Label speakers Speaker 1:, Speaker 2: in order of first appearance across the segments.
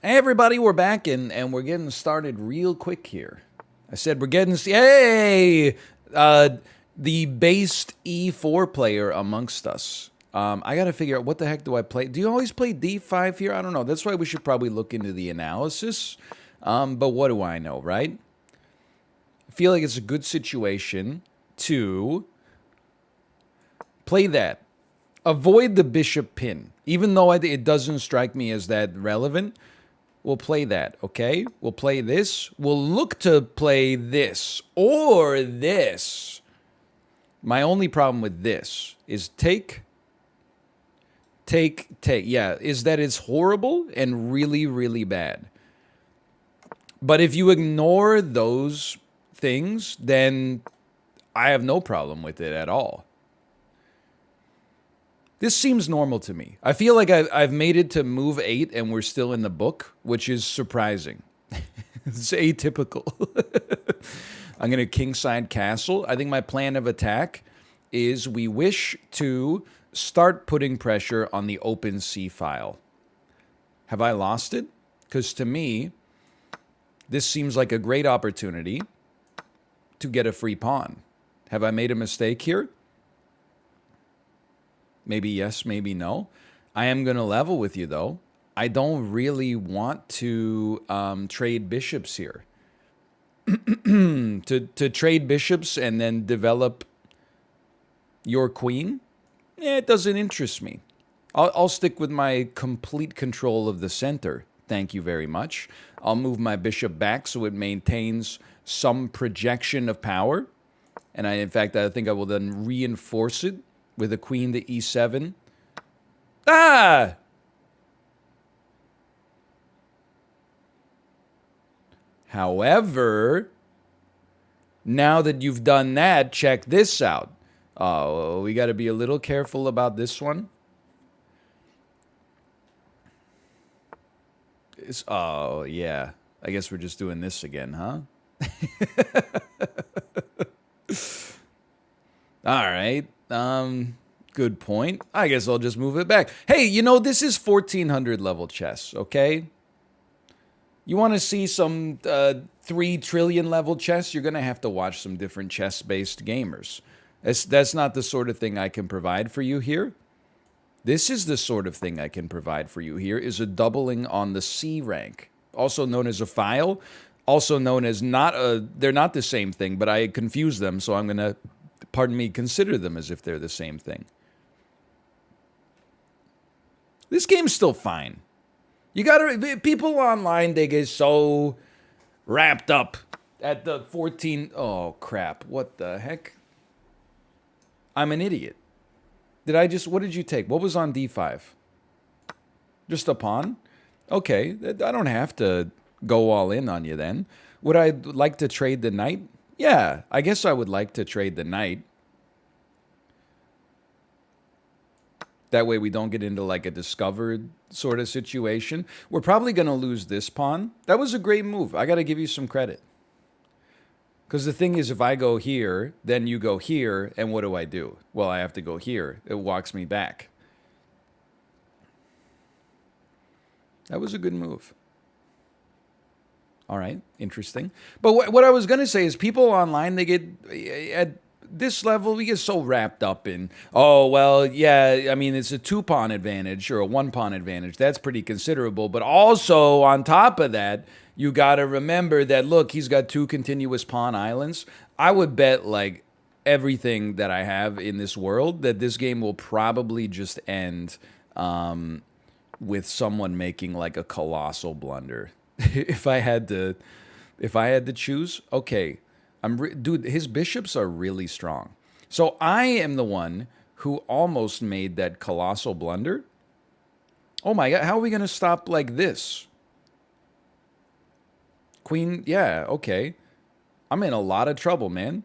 Speaker 1: Hey everybody, we're back and we're getting started real quick here. I said we're getting hey the based E4 player amongst us. I gotta figure out what the heck do I play. Do you always play D5 here? I don't know. That's why we should probably look into the analysis. But what do I know, right? I feel like it's a good situation to play that. Avoid the bishop pin, even though it doesn't strike me as that relevant. We'll play that, okay? We'll play this. We'll look to play this or this. My only problem with this is take. Yeah, is that it's horrible and really, really bad. But if you ignore those things, then I have no problem with it at all. This seems normal to me. I feel like I've made it to move 8 and we're still in the book, which is surprising. It's atypical. I'm going to kingside castle. I think my plan of attack is we wish to start putting pressure on the open C file. Have I lost it? Because to me, this seems like a great opportunity to get a free pawn. Have I made a mistake here? Maybe yes, maybe no. I am going to level with you, though. I don't really want to trade bishops here. to trade bishops and then develop your queen, it doesn't interest me. I'll stick with my complete control of the center. Thank you very much. I'll move my bishop back so it maintains some projection of power. And in fact, I think I will then reinforce it with a queen to e7. Ah! However, now that you've done that, check this out. Oh, we got to be a little careful about this one. Oh, yeah. I guess we're just doing this again, huh? All right. Good point. I guess I'll just move it back. Hey, you know, this is 1400 level chess, okay? You want to see some 3 trillion level chess? You're going to have to watch some different chess-based gamers. That's not the sort of thing I can provide for you here. This is the sort of thing I can provide for you here, is a doubling on the C rank, also known as a file, also known as they're not the same thing, but I confuse them, so I'm going to, pardon me, consider them as if they're the same thing. This game's still fine. You gotta, people online, they get so wrapped up at the 14, oh crap, what the heck? I'm an idiot. What did you take? What was on D5? Just a pawn? Okay, I don't have to go all in on you then. Would I like to trade the knight? Yeah, I guess I would like to trade the knight. That way we don't get into like a discovered sort of situation. We're probably going to lose this pawn. That was a great move. I got to give you some credit. Because the thing is, if I go here, then you go here, and what do? Well, I have to go here. It walks me back. That was a good move. All right, interesting. But what I was going to say is people online, they get, at this level, we get so wrapped up in, oh, well, yeah, I mean, it's a 2-pawn advantage or a 1-pawn advantage. That's pretty considerable. But also, on top of that, you got to remember that, look, he's got 2 continuous pawn islands. I would bet, like, everything that I have in this world that this game will probably just end with someone making, like, a colossal blunder. If I had to choose, okay. Dude, his bishops are really strong. So I am the one who almost made that colossal blunder. Oh my God, how are we going to stop like this? Queen, yeah, okay. I'm in a lot of trouble, man.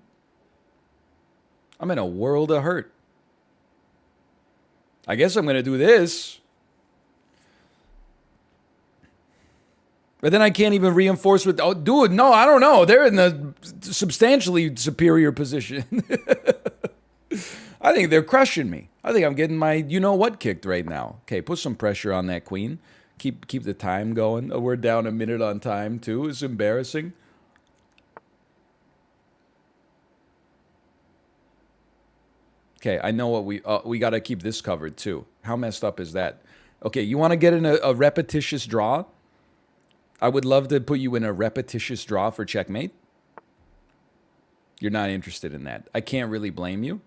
Speaker 1: I'm in a world of hurt. I guess I'm going to do this. But then I can't even reinforce with, oh, dude, no, I don't know. They're in a substantially superior position. I think they're crushing me. I think I'm getting my you-know-what kicked right now. Okay, put some pressure on that queen. Keep the time going. Oh, we're down a minute on time too. It's embarrassing. Okay, I know what we got to keep this covered too. How messed up is that? Okay, you want to get in a repetitious draw? I would love to put you in a repetitious draw for checkmate. You're not interested in that. I can't really blame you.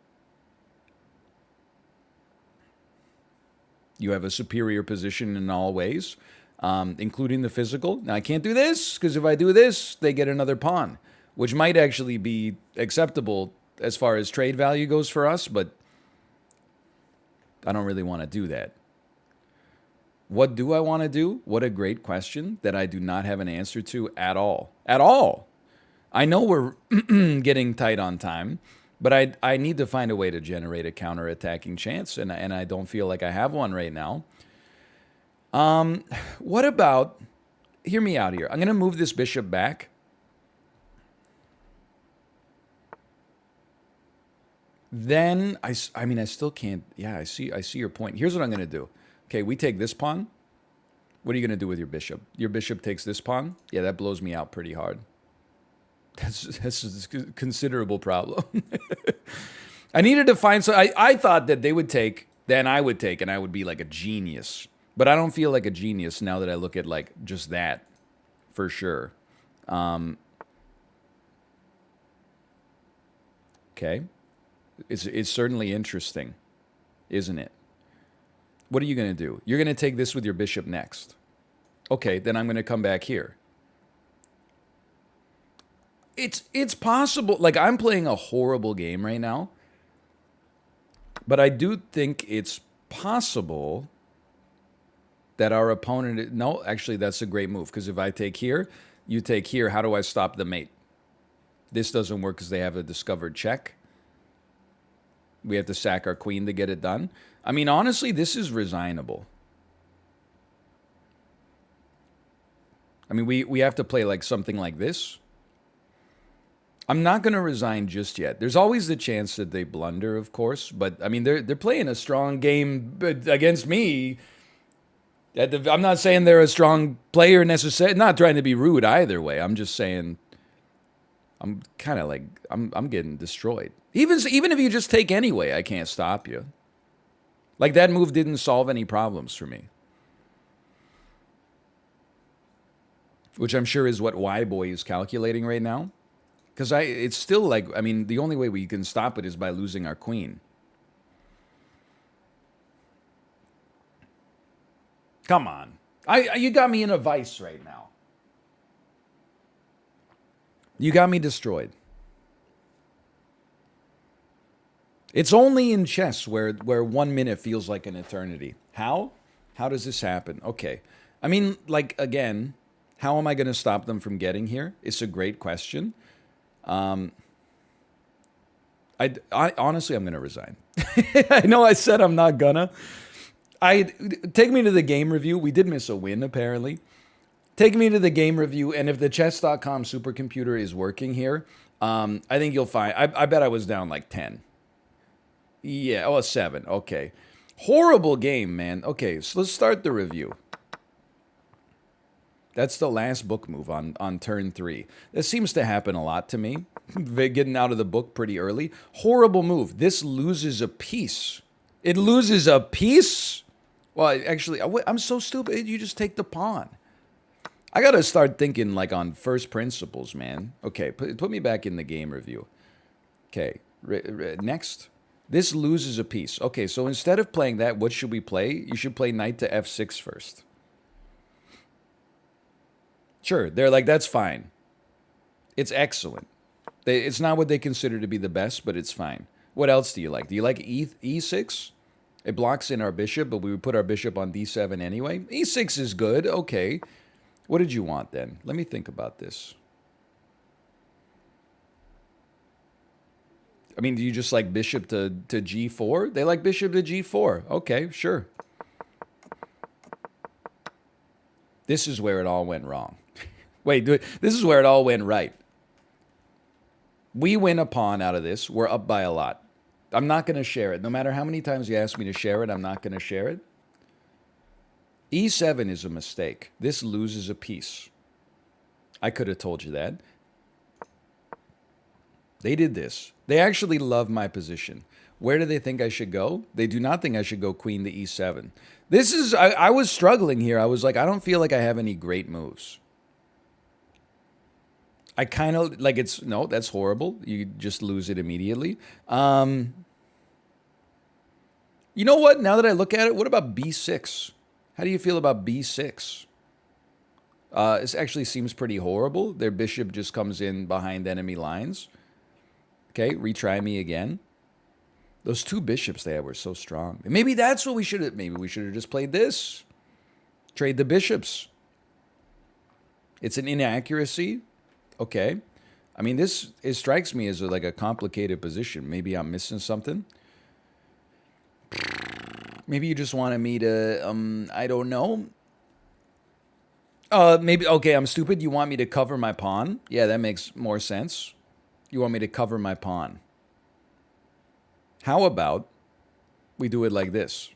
Speaker 1: You have a superior position in all ways, including the physical. Now, I can't do this, because if I do this, they get another pawn, which might actually be acceptable as far as trade value goes for us, but I don't really want to do that. What do I want to do? What a great question that I do not have an answer to at all. At all. I know we're getting tight on time, but I need to find a way to generate a counterattacking chance, and I don't feel like I have one right now. What about... Hear me out here. I'm going to move this bishop back. Then, I mean, I still can't... Yeah, I see your point. Here's what I'm going to do. Okay, we take this pawn. What are you going to do with your bishop? Your bishop takes this pawn? Yeah, that blows me out pretty hard. That's a considerable problem. I needed to find... So I thought that they would take, then I would take, and I would be like a genius. But I don't feel like a genius now that I look at like just that, for sure. Okay. It's certainly interesting, isn't it? What are you going to do? You're going to take this with your bishop next. Okay, then I'm going to come back here. It's possible. Like, I'm playing a horrible game right now. But I do think it's possible that our opponent... No, actually, that's a great move. Because if I take here, you take here, how do I stop the mate? This doesn't work because they have a discovered check. We have to sack our queen to get it done. I mean, honestly, this is resignable. I mean, we have to play like something like this. I'm not going to resign just yet. There's always the chance that they blunder, of course. But, I mean, they're playing a strong game against me. I'm not saying they're a strong player necessarily. Not trying to be rude either way. I'm just saying I'm kind of like, I'm getting destroyed. Even if you just take anyway, I can't stop you. Like, that move didn't solve any problems for me. Which I'm sure is what Y-Boy is calculating right now. Because it's still like, I mean, the only way we can stop it is by losing our queen. Come on. You got me in a vice right now. You got me destroyed. It's only in chess where 1 minute feels like an eternity. How? How does this happen? Okay. I mean, like, again, how am I going to stop them from getting here? It's a great question. I honestly, I'm going to resign. I know I said I'm not gonna. Take me to the game review. We did miss a win, apparently. Take me to the game review, and if the chess.com supercomputer is working here, I think you'll find... I bet I was down like 10. Yeah, oh, 7. Okay. Horrible game, man. Okay, so let's start the review. That's the last book move on turn 3. This seems to happen a lot to me. Getting out of the book pretty early. Horrible move. This loses a piece. It loses a piece? Well, actually, I'm so stupid. You just take the pawn. I got to start thinking like on first principles, man. Okay, put me back in the game review. Okay, next. This loses a piece. Okay, so instead of playing that, what should we play? You should play knight to f6 first. Sure, they're like, that's fine. It's excellent. It's not what they consider to be the best, but it's fine. What else do you like? Do you like e6? It blocks in our bishop, but we would put our bishop on d7 anyway. e6 is good, okay. What did you want then? Let me think about this. I mean, do you just like bishop to g4? They like bishop to g4. Okay, sure. This is where it all went wrong. Wait, this is where it all went right. We win a pawn out of this. We're up by a lot. I'm not going to share it. No matter how many times you ask me to share it, I'm not going to share it. E7 is a mistake. This loses a piece. I could have told you that. They did this. They actually love my position. Where do they think I should go? They do not think I should go queen to e7. This is, I was struggling here. I was like, I don't feel like I have any great moves. I kind of, like it's, no, that's horrible. You just lose it immediately. You know what? Now that I look at it, what about b6? How do you feel about b6? This actually seems pretty horrible. Their bishop just comes in behind enemy lines. Okay, retry me again. Those two bishops they had were so strong. Maybe that's what we should have. Maybe we should have just played this. Trade the bishops. It's an inaccuracy. Okay. I mean, this, it strikes me as like a complicated position. Maybe I'm missing something. Maybe you just wanted me to, I don't know. Maybe, okay, I'm stupid. You want me to cover my pawn? Yeah, that makes more sense. You want me to cover my pawn. How about we do it like this?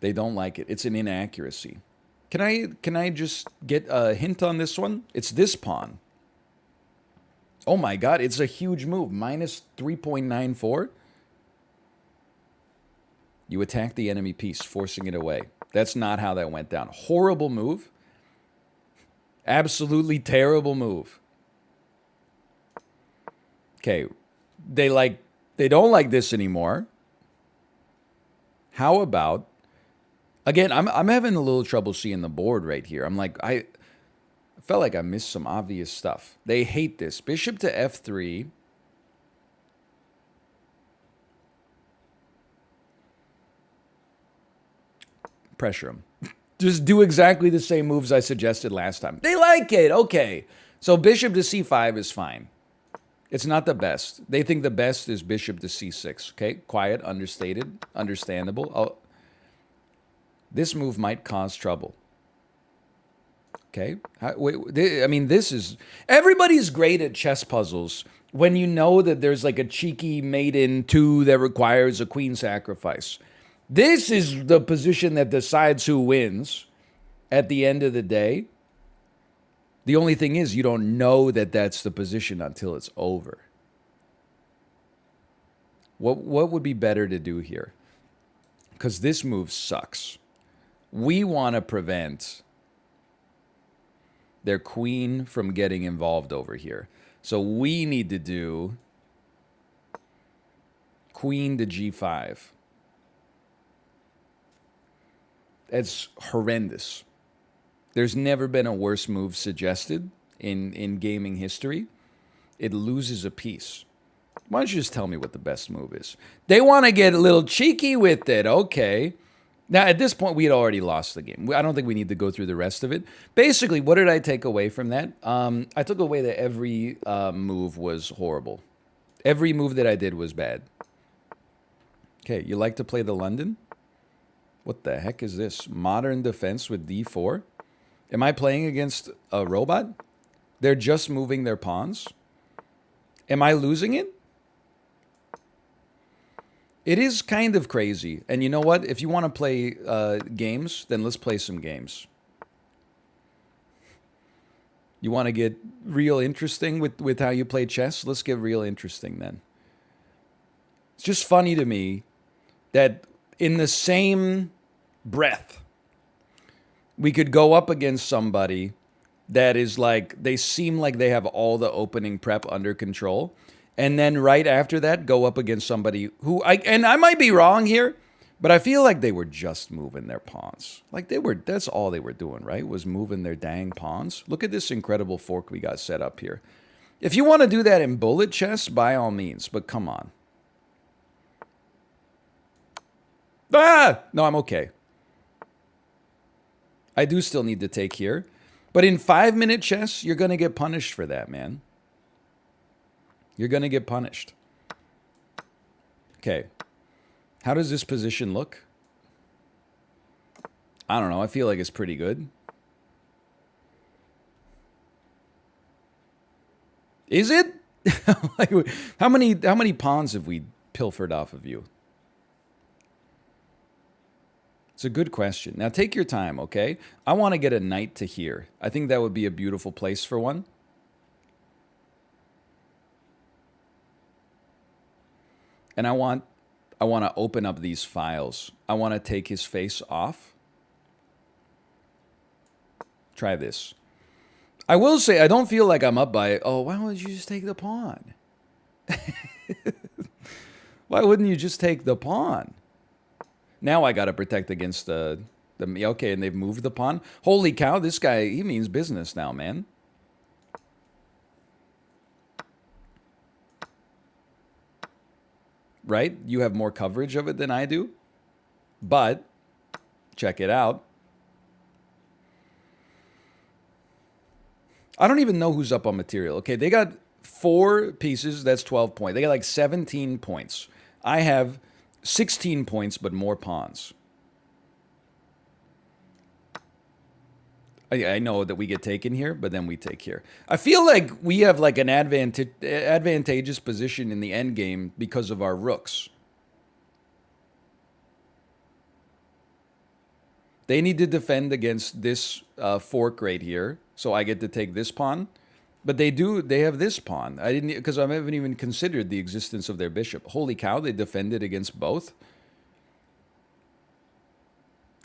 Speaker 1: They don't like it. It's an inaccuracy. Can I just get a hint on this one? It's this pawn. Oh my god, it's a huge move. Minus 3.94. You attack the enemy piece, forcing it away. That's not how that went down. Horrible move. Absolutely terrible move. Okay, they don't like this anymore. How about, again, I'm having a little trouble seeing the board right here. I'm like, I felt like I missed some obvious stuff. They hate this. Bishop to f3. Pressure them. Just do exactly the same moves I suggested last time. They like it. Okay. So bishop to c5 is fine. It's not the best. They think the best is bishop to c6. Okay? Quiet, understated, understandable. Oh, this move might cause trouble. Okay? I mean, this is... Everybody's great at chess puzzles when you know that there's like a cheeky maiden 2 that requires a queen sacrifice. This is the position that decides who wins at the end of the day. The only thing is you don't know that that's the position until it's over. What would be better to do here? Because this move sucks. We want to prevent their queen from getting involved over here. So we need to do queen to g5. It's horrendous. There's never been a worse move suggested in gaming history. It loses a piece. Why don't you just tell me what the best move is? They want to get a little cheeky with it. Okay. Now, at this point, we had already lost the game. I don't think we need to go through the rest of it. Basically, what did I take away from that? I took away that every move was horrible. Every move that I did was bad. Okay, you like to play the London? What the heck is this? Modern defense with d4? Am I playing against a robot? They're just moving their pawns? Am I losing it? It is kind of crazy. And you know what? If you want to play games, then let's play some games. You want to get real interesting with how you play chess? Let's get real interesting then. It's just funny to me that in the same breath, we could go up against somebody that is like, they seem like they have all the opening prep under control. And then right after that, go up against somebody who, and I might be wrong here, but I feel like they were just moving their pawns. Like that's all they were doing, right? Was moving their dang pawns. Look at this incredible fork we got set up here. If you want to do that in bullet chess, by all means, but come on. Ah! No, I'm okay. I do still need to take here. But in 5-minute chess, you're going to get punished for that, man. You're going to get punished. Okay. How does this position look? I don't know. I feel like it's pretty good. Is it? Like, how many pawns have we pilfered off of you? It's a good question. Now take your time, okay? I want to get a knight to here. I think that would be a beautiful place for one. And I want to open up these files. I want to take his face off. Try this. I will say I don't feel like I'm up by it. Oh, why don't you just take the pawn? Why wouldn't you just take the pawn? Now I got to protect against the... Okay, and they've moved the pawn. Holy cow, this guy, he means business now, man. Right? You have more coverage of it than I do. But, check it out. I don't even know who's up on material. Okay, they got 4 pieces. That's 12 points. They got like 17 points. I have 16 points, but more pawns. I know that we get taken here, but then we take here. I feel like we have like an advantageous position in the end game because of our rooks. They need to defend against this fork right here, so I get to take this pawn. But they have this pawn. I didn't, because I haven't even considered the existence of their bishop. Holy cow, they defended against both.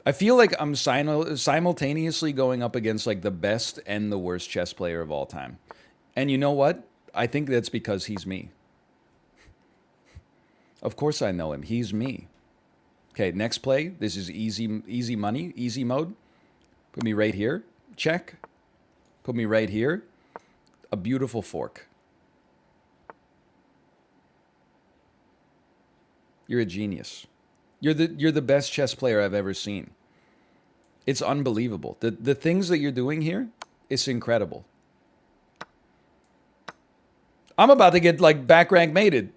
Speaker 1: I feel like I'm simultaneously going up against like the best and the worst chess player of all time. And you know what? I think that's because he's me. Of course I know him. He's me. Okay, next play. This is easy money, easy mode. Put me right here. Check. Put me right here. A beautiful fork. You're a genius. You're the best chess player I've ever seen. It's unbelievable. The things that you're doing here, it's incredible. I'm about to get like back rank mated.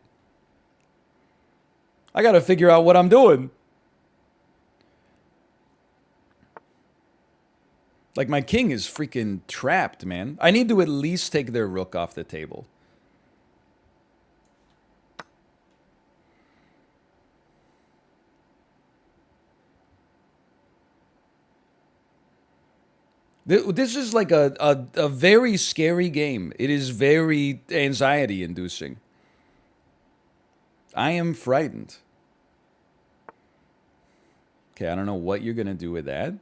Speaker 1: I got to figure out what I'm doing. Like my king is freaking trapped, man. I need to at least take their rook off the table. This is like a very scary game. It is very anxiety-inducing. I am frightened. Okay, I don't know what you're going to do with that.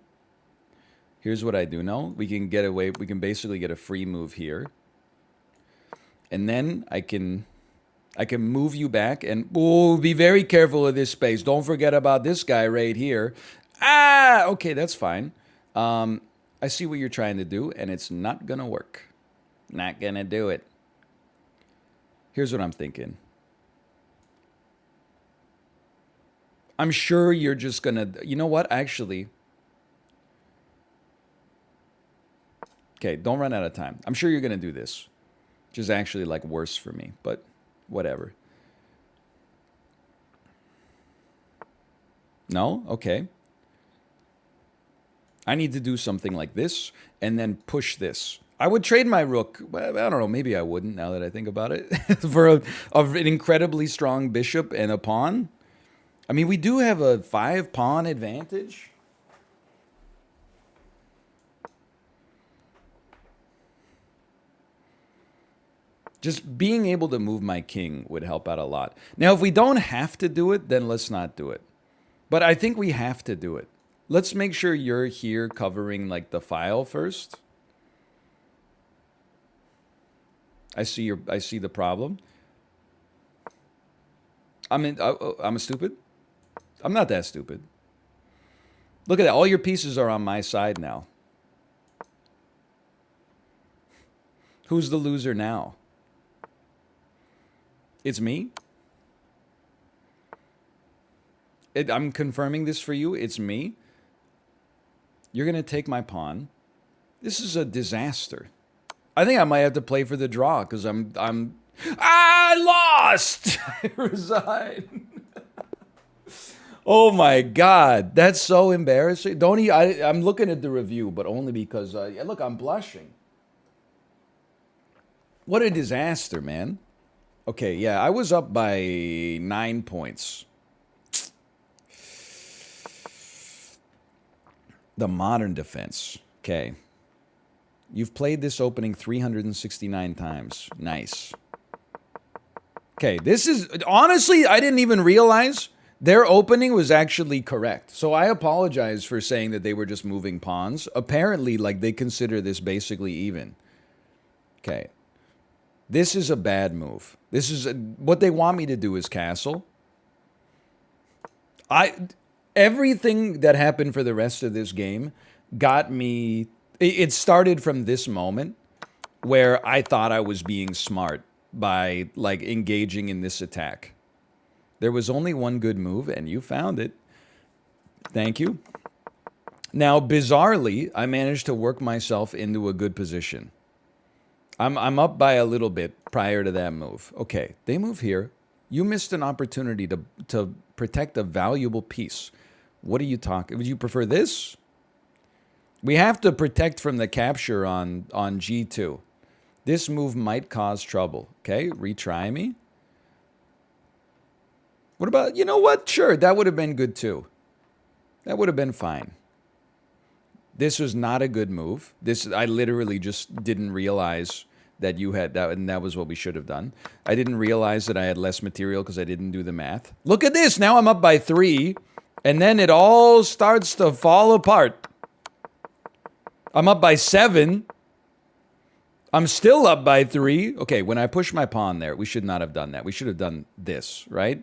Speaker 1: Here's what I do know. We can get away. We can basically get a free move here. And then I can move you back and be very careful of this space. Don't forget about this guy right here. Ah, okay, that's fine. I see what you're trying to do, and it's not going to work. Not going to do it. Here's what I'm thinking. I'm sure you're just going to... You know what? Actually... Okay, don't run out of time. I'm sure you're going to do this, which is actually like worse for me, but whatever. No? Okay. I need to do something like this and then push this. I would trade my rook. Well, I don't know. Maybe I wouldn't now that I think about it. For an incredibly strong bishop and a pawn. I mean, we do have a 5-pawn advantage. Just being able to move my king would help out a lot. Now, if we don't have to do it, then let's not do it. But I think we have to do it. Let's make sure you're here covering like the file first. I see the problem. I'm stupid. I'm not that stupid. Look at that. All your pieces are on my side now. Who's the loser now? It's me. I'm confirming this for you. It's me. You're going to take my pawn. This is a disaster. I think I might have to play for the draw because I lost! I resign. Oh my God. That's so embarrassing. I'm looking at the review, but only because, look, I'm blushing. What a disaster, man. Okay, yeah, I was up by 9 points. The modern defense. Okay. You've played this opening 369 times. Nice. Okay, this is... Honestly, I didn't even realize their opening was actually correct. So I apologize for saying that they were just moving pawns. Apparently, like, they consider this basically even. Okay. This is a bad move. This is... what they want me to do is castle. Everything that happened for the rest of this game got me... It started from this moment where I thought I was being smart by, like, engaging in this attack. There was only one good move, and you found it. Thank you. Now, bizarrely, I managed to work myself into a good position. I'm up by a little bit prior to that move. Okay, they move here. You missed an opportunity to protect a valuable piece. What are you talking? Would you prefer this? We have to protect from the capture on G2. This move might cause trouble. Okay, retry me. What about, you know what? Sure, that would have been good too. That would have been fine. This was not a good move. I literally just didn't realize that you had that, and that was what we should have done. I didn't realize that I had less material because I didn't do the math. Look at this. Now I'm up by 3, and then it all starts to fall apart. I'm up by 7. I'm still up by 3. Okay, when I push my pawn there, we should not have done that. We should have done this, right?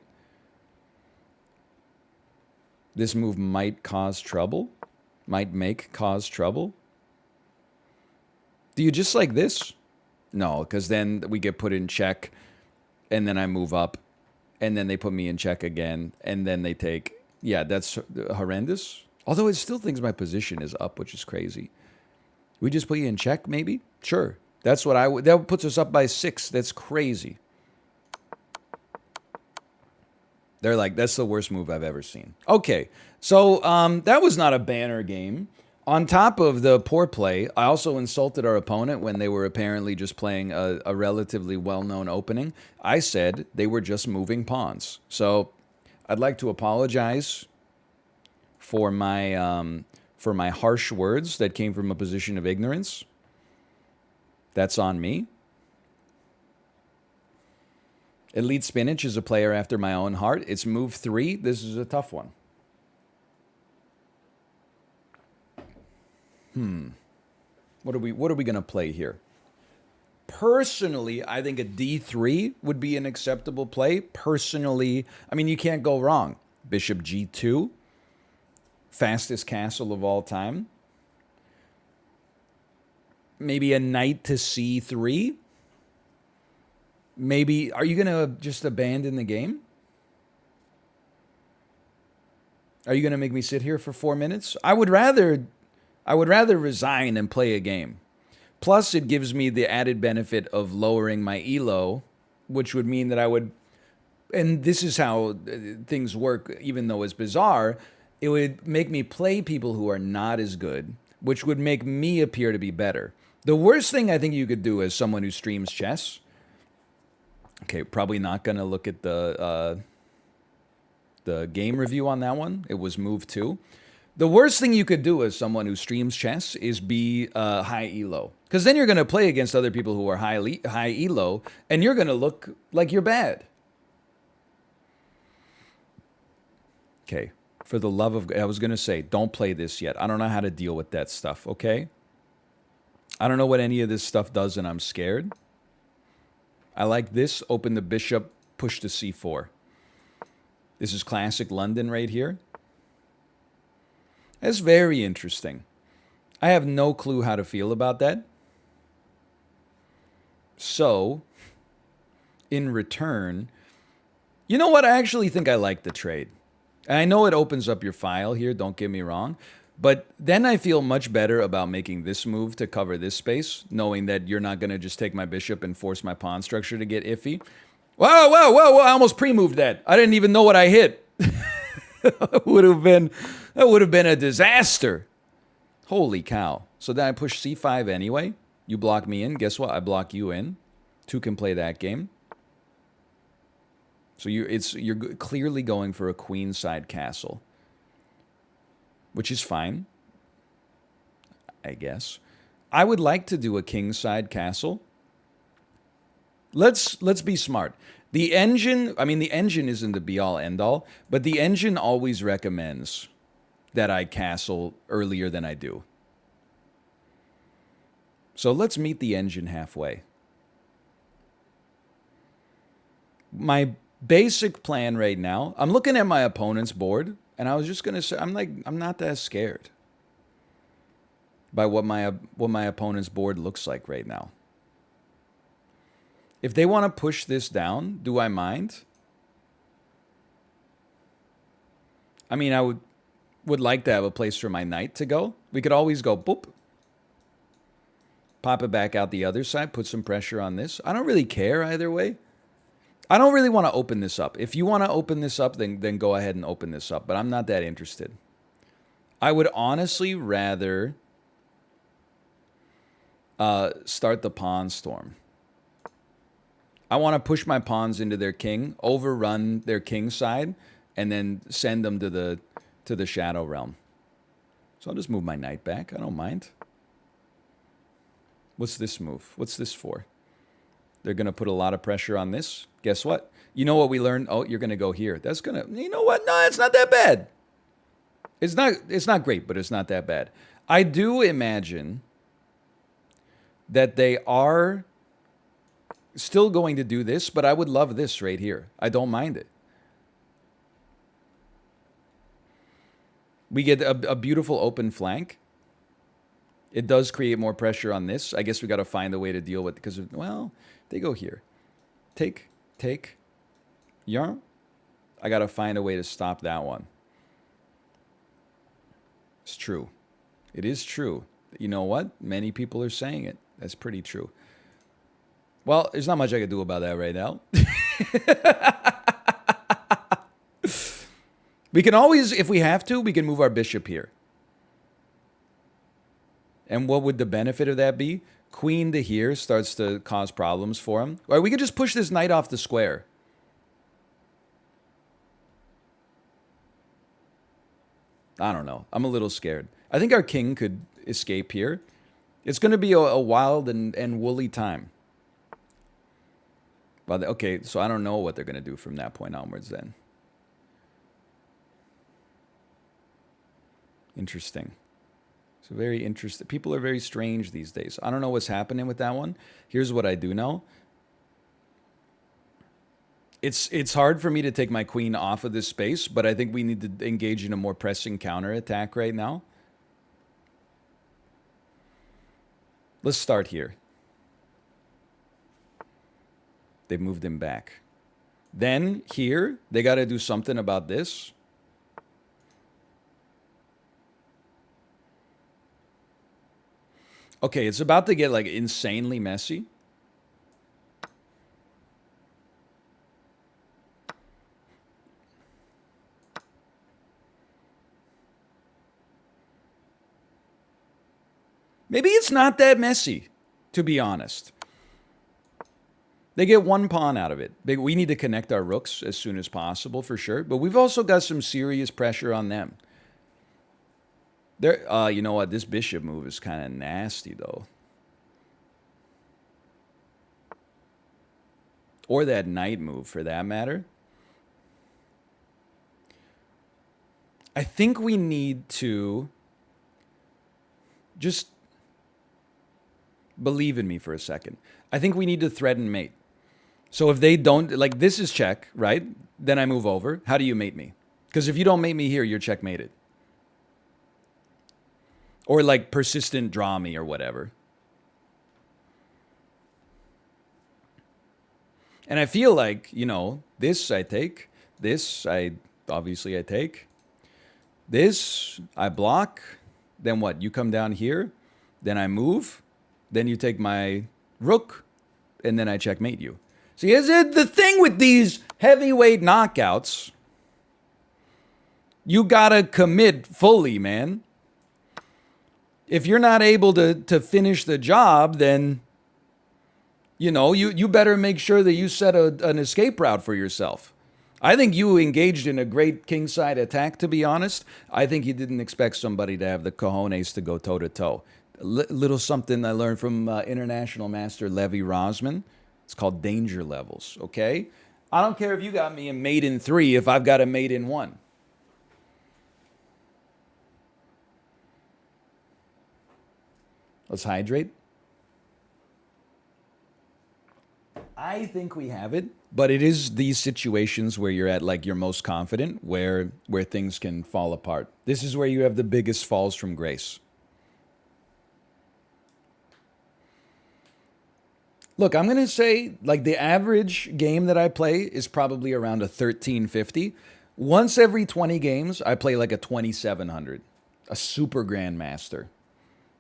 Speaker 1: This move might cause trouble. Might cause trouble. Do you just like this? No, because then we get put in check, and then I move up, and then they put me in check again, and then they take... Yeah, that's horrendous. Although it still thinks my position is up, which is crazy. We just put you in check, maybe? Sure. That's what I would... That puts us up by 6. That's crazy. They're like, that's the worst move I've ever seen. Okay, so that was not a banner game. On top of the poor play, I also insulted our opponent when they were apparently just playing a relatively well-known opening. I said they were just moving pawns. So I'd like to apologize for my harsh words that came from a position of ignorance. That's on me. Elite Spinach is a player after my own heart. It's move 3. This is a tough one. What are we going to play here? Personally, I think a D3 would be an acceptable play. Personally, I mean, you can't go wrong. Bishop G2. Fastest castle of all time. Maybe a knight to C3. Maybe, are you going to just abandon the game? Are you going to make me sit here for 4 minutes? I would rather resign and play a game. Plus, it gives me the added benefit of lowering my elo, which would mean that I would, and this is how things work, even though it's bizarre, it would make me play people who are not as good, which would make me appear to be better. The worst thing I think you could do as someone who streams chess... Okay, probably not going to look at the game review on that one. It was move 2. The worst thing you could do as someone who streams chess is be high elo. Because then you're going to play against other people who are high elo, and you're going to look like you're bad. Okay, for the love of... I was going to say, don't play this yet. I don't know how to deal with that stuff, okay? I don't know what any of this stuff does, and I'm scared. I like this. Open the bishop, push to c4. This is classic London right here. That's very interesting. I have no clue how to feel about that. So, in return, you know what? I actually think I like the trade. And I know it opens up your file here, don't get me wrong. But then I feel much better about making this move to cover this space, knowing that you're not going to just take my bishop and force my pawn structure to get iffy. Whoa, whoa, whoa, whoa, I almost pre-moved that. I didn't even know what I hit. That would have been a disaster. Holy cow. So then I push c5 anyway. You block me in. Guess what? I block you in. 2 can play that game. So you're clearly going for a queenside castle, which is fine. I guess. I would like to do a kingside castle. Let's be smart. The engine, I mean, the engine isn't the be-all, end-all, but the engine always recommends that I castle earlier than I do. So let's meet the engine halfway. My basic plan right now, I'm looking at my opponent's board, and I was just going to say, I'm not that scared by what my opponent's board looks like right now. If they want to push this down, do I mind? I mean, I would like to have a place for my knight to go. We could always go boop. Pop it back out the other side, put some pressure on this. I don't really care either way. I don't really want to open this up. If you want to open this up, then go ahead and open this up. But I'm not that interested. I would honestly rather start the pawn storm. I want to push my pawns into their king, overrun their king side, and then send them to the shadow realm. So I'll just move my knight back. I don't mind. What's this move? What's this for? They're going to put a lot of pressure on this. Guess what? You know what we learned? Oh, you're going to go here. That's going to... You know what? No, it's not that bad. It's not great, but it's not that bad. I do imagine that they are still going to do this, but I would love this right here. I don't mind it. We get a beautiful open flank. It does create more pressure on this. I guess we got to find a way to deal with it because, well, they go here. Take, yarn. I got to find a way to stop that one. It's true. It is true. You know what? Many people are saying it. That's pretty true. Well, there's not much I can do about that right now. We can always, if we have to, we can move our bishop here. And what would the benefit of that be? Queen to here starts to cause problems for him. Or we could just push this knight off the square. I don't know. I'm a little scared. I think our king could escape here. It's going to be a wild and woolly time. Well, okay, so I don't know what they're going to do from that point onwards then. Interesting. So very interesting. People are very strange these days. I don't know what's happening with that one. Here's what I do know. It's hard for me to take my queen off of this space, but I think we need to engage in a more pressing counterattack right now. Let's start here. They moved him back. Then here, they got to do something about this. Okay, it's about to get like insanely messy. Maybe it's not that messy, to be honest. They get one pawn out of it. We need to connect our rooks as soon as possible, for sure. But we've also got some serious pressure on them. You know what? This bishop move is kind of nasty, though. Or that knight move, for that matter. I think we need to just believe in me for a second. I think we need to threaten mate. So if they don't, like this is check, right? Then I move over. How do you mate me? Because if you don't mate me here, you're checkmated. Or like persistent draw me or whatever. And I feel like, you know, this I take. This obviously I take. This I block. Then what? You come down here. Then I move. Then you take my rook. And then I checkmate you. See, is it the thing with these heavyweight knockouts? You gotta commit fully, man. If you're not able to finish the job, then, you know, you better make sure that you set an escape route for yourself. I think you engaged in a great kingside attack, to be honest. I think you didn't expect somebody to have the cojones to go toe-to-toe. Little something I learned from International Master Levy Rosman. It's called danger levels, okay? I don't care if you got me a mate in 3 if I've got a mate in 1. Let's hydrate. I think we have it, but it is these situations where you're at like your most confident, where things can fall apart. This is where you have the biggest falls from grace. Look, I'm going to say like the average game that I play is probably around a 1350. Once every 20 games, I play like a 2700, a super grandmaster.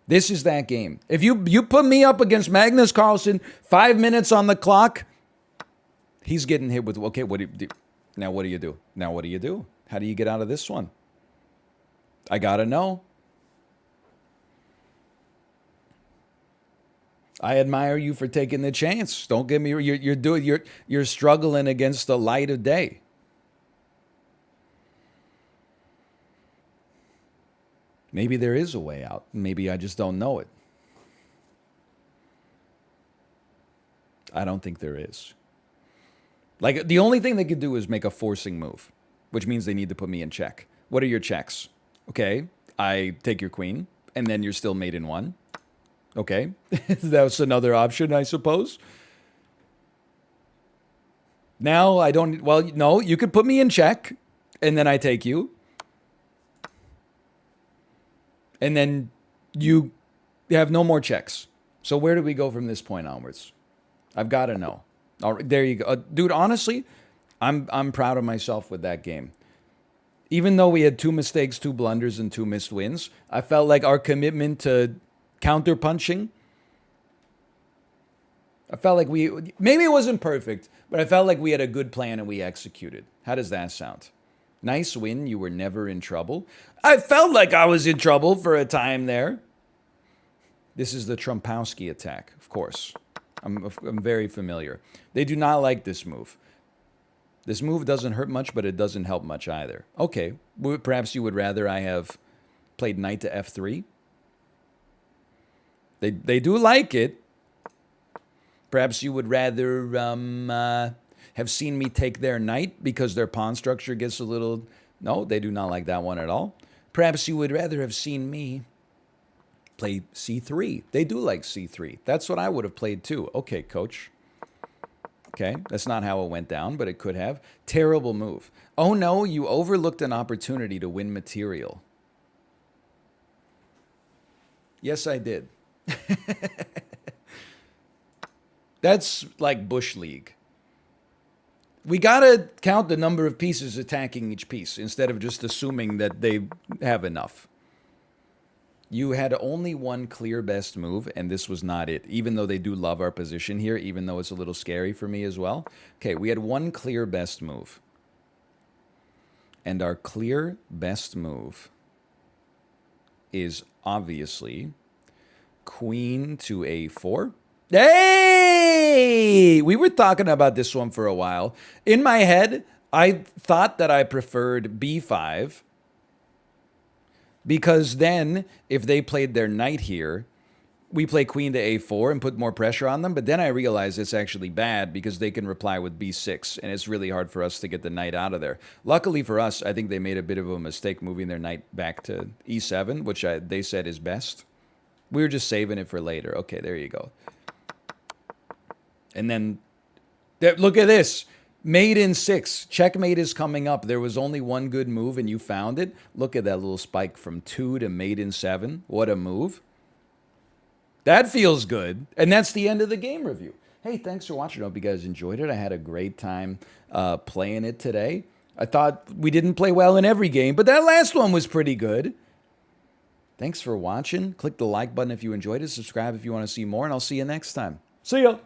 Speaker 1: This is that game. If you put me up against Magnus Carlsen, 5 minutes on the clock, he's getting hit with, okay, what do you do? Now what do you do? Now what do you do? How do you get out of this one? I got to know. I admire you for taking the chance. Don't get me, you're struggling against the light of day. Maybe there is a way out. Maybe I just don't know it. I don't think there is. Like, the only thing they could do is make a forcing move, which means they need to put me in check. What are your checks? Okay, I take your queen, and then you're still mate in 1. Okay, that's another option, I suppose. Now I don't, well, no, you could put me in check, and then I take you. And then you have no more checks. So where do we go from this point onwards? I've got to know. All right, there you go. Dude, honestly, I'm proud of myself with that game. Even though we had 2 mistakes, 2 blunders, and 2 missed wins, I felt like our commitment to counter-punching, I felt like maybe it wasn't perfect, but I felt like we had a good plan and we executed. How does that sound? Nice win. You were never in trouble. I felt like I was in trouble for a time there. This is the Trumpowski attack, of course. I'm very familiar. They do not like this move. This move doesn't hurt much, but it doesn't help much either. Okay, perhaps you would rather I have played knight to f3. They do like it. Perhaps you would rather have seen me take their knight because their pawn structure gets a little... No, they do not like that one at all. Perhaps you would rather have seen me play c3. They do like c3. That's what I would have played too. Okay, coach. Okay, that's not how it went down, but it could have. Terrible move. Oh no, you overlooked an opportunity to win material. Yes, I did. That's like Bush League. We gotta count the number of pieces attacking each piece instead of just assuming that they have enough. You had only one clear best move, and this was not it, even though they do love our position here, even though it's a little scary for me as well. Okay, we had one clear best move. And our clear best move is obviously queen to a4. Hey! We were talking about this one for a while. In my head, I thought that I preferred b5, because then if they played their knight here, we play queen to a4 and put more pressure on them. But then I realized it's actually bad because they can reply with b6, and it's really hard for us to get the knight out of there. Luckily for us, I think they made a bit of a mistake moving their knight back to e7, which they said is best. We were just saving it for later. Okay, there you go. And then, look at this. Mate in 6. Checkmate is coming up. There was only one good move, and you found it. Look at that little spike from 2 to mate in 7. What a move. That feels good. And that's the end of the game review. Hey, thanks for watching. I hope you guys enjoyed it. I had a great time playing it today. I thought we didn't play well in every game, but that last one was pretty good. Thanks for watching. Click the like button if you enjoyed it. Subscribe if you want to see more, and I'll see you next time. See ya.